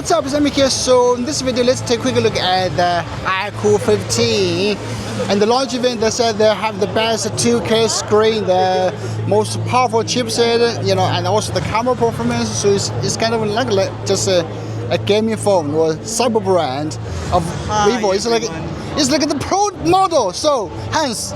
what's up, Sami here. So in this video, let's take a quick look at the iQOO 15. And the launch event, they said they have the best 2K screen, the most powerful chipset, you know, and also the camera performance. So it's kind of like just a gaming phone or cyber brand of Vivo. It's like the pro model. So Hans,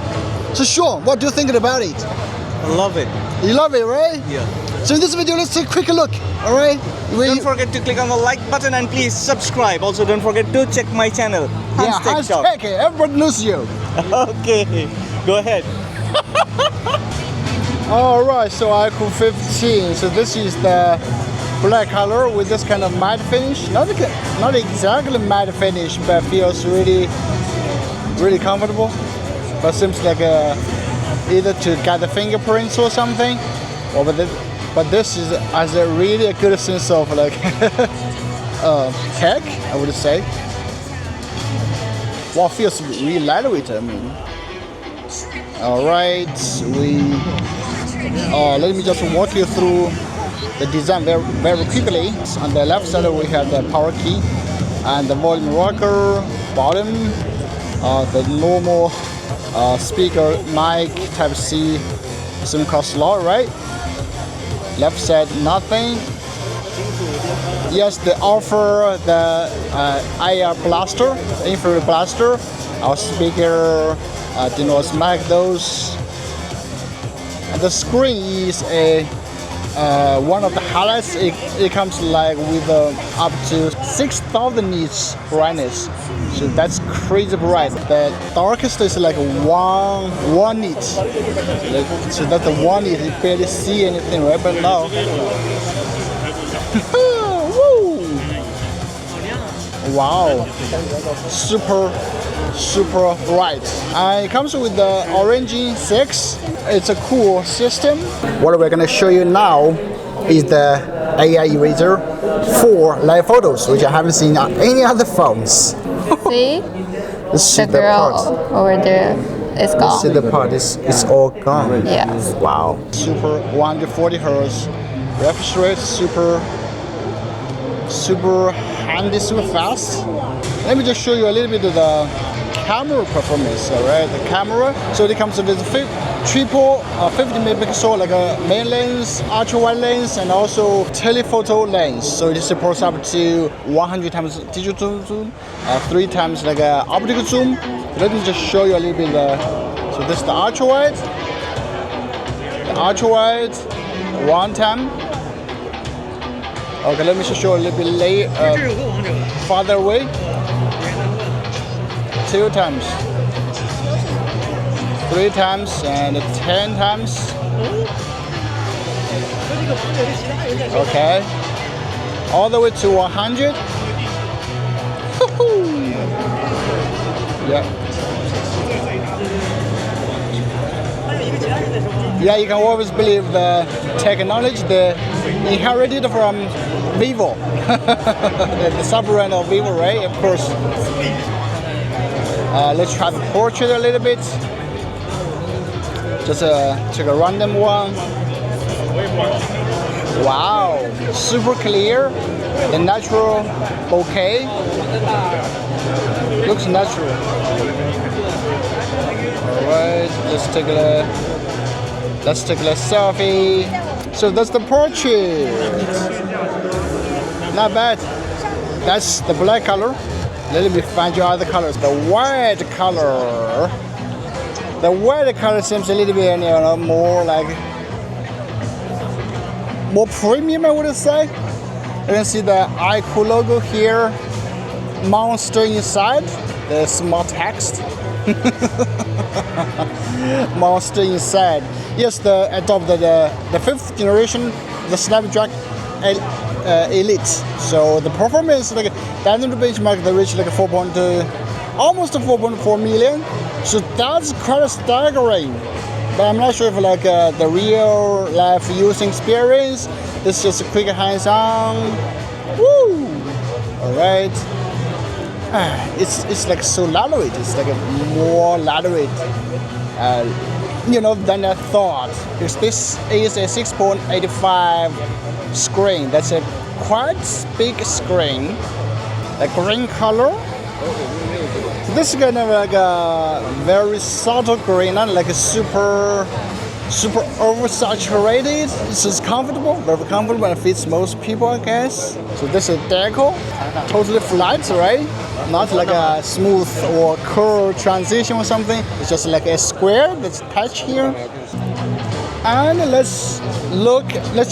so Sean, what do you think about it? I love it. You love it, right? Yeah. So in this video, let's take a quick look. All right. Don't forget to click on the like button and please subscribe. Also, don't forget to check my channel. Hans Tech. Everybody knows you. Okay, go ahead. All right. So iQOO 15. So this is the black color with this kind of matte finish. Not exactly matte finish, but feels really comfortable. But seems like either to get the fingerprints or something, or but this has a really good sense of like tech, I would say. Well, feels really lightweight. I mean, all right, let me just walk you through the design very quickly. On the left side, we have the power key and the volume rocker. Bottom, the normal speaker, mic, Type-C, SIM card slot, right? Left side, nothing. Yes, they offer the IR blaster, infrared blaster. Our speaker did not smack those. And the screen is one of the highlights. It comes like with up to 6,000 nits brightness. So that's crazy bright. The darkest is like one nit. So that's the one nit. You barely see anything, right? But now, woo! Wow, super bright. And it comes with the Orange 6. It's a cool system. What we're gonna show you now is the AI eraser for live photos, which I haven't seen on any other phones. See? The girl over there is gone. See the part, it's all gone. Yes. Wow. Super 140 Hz refresh rate, super handy, super fast. Let me just show you a little bit of the camera performance, alright? The camera. So it comes with triple 50 megapixel, like a main lens, ultra wide lens, and also telephoto lens. So it supports up to 100 times digital zoom, 3 times like a optical zoom. Let me just show you a little bit. So this is the ultra wide. The ultra wide, 1 time. Okay, let me just show you a little bit farther away. 2 times, 3 times, and 10 times. Okay, all the way to 100. Yeah. Yeah, you can always believe the technology they inherited from Vivo, the sub-brand of Vivo, right? Of course. Let's try the portrait a little bit. Just take a random one. Wow, super clear. The natural bokeh looks natural. All right, let's take a selfie. So that's the portrait. Not bad. That's the black color. Let me find you other colors. The white color. The white color seems a little bit, more like more premium, I would say. You can see the iQOO logo here. Monster inside. The small text. Monster inside. Yes, the adopted the 5th generation, the Snapdragon Elite. So the performance, like the annual benchmark, they reached like almost 4.4 million. So that's quite staggering. But I'm not sure if like the real life using experience. It's just a quick hands-on. Woo! All right. It's like so lightweight. It's like more lightweight. Than I thought. Because this is a 6.85 screen. That's a quite big screen, a green color. This is kind of like a very subtle green, not like a super oversaturated. This is comfortable, very comfortable, and fits most people, I guess. So this is deco, totally flat, right? Not like a smooth or curved transition or something. It's just like a square that's attached here. And let's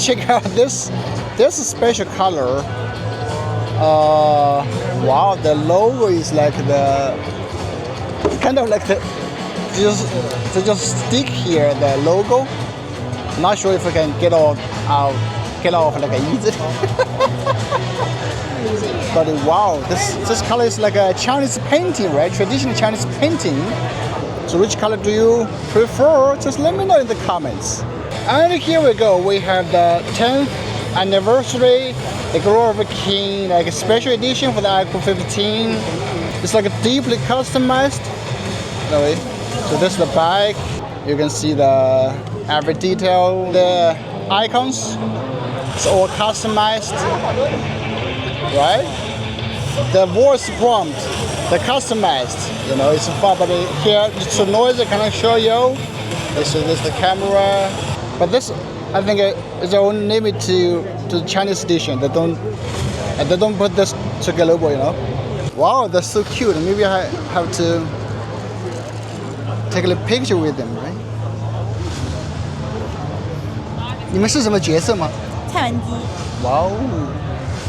check out this. There's a special color. Wow, the logo is like kind of like just stick here, the logo. Not sure if we can get off like easy. But wow, this color is like a Chinese painting, right? Traditional Chinese painting. So which color do you prefer? Just let me know in the comments. And here we go. We have the 10th anniversary, the Glory of a King, like a special edition for the iQOO 15. It's like a deeply customized. Anyway, so this is the back. You can see the every detail, the icons. It's all customized, right? The voice prompt, the customized. You know, it's fun. But here, it's a noise I cannot show you. This is the camera. But this, I think, is only limited to the Chinese edition. They don't put this to global, you know. Wow, that's so cute. Maybe I have to take a picture with them, right? 你们是什么角色吗？蔡文姬。 Wow.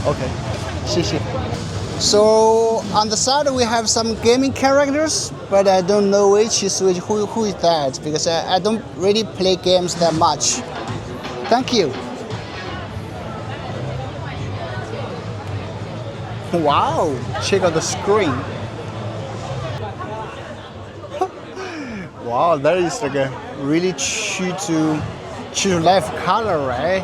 Okay. 谢谢. So on the side we have some gaming characters, but I don't know who is that because I don't really play games that much. Thank you. Wow, check out the screen. Wow, that is like a really true to life color, right?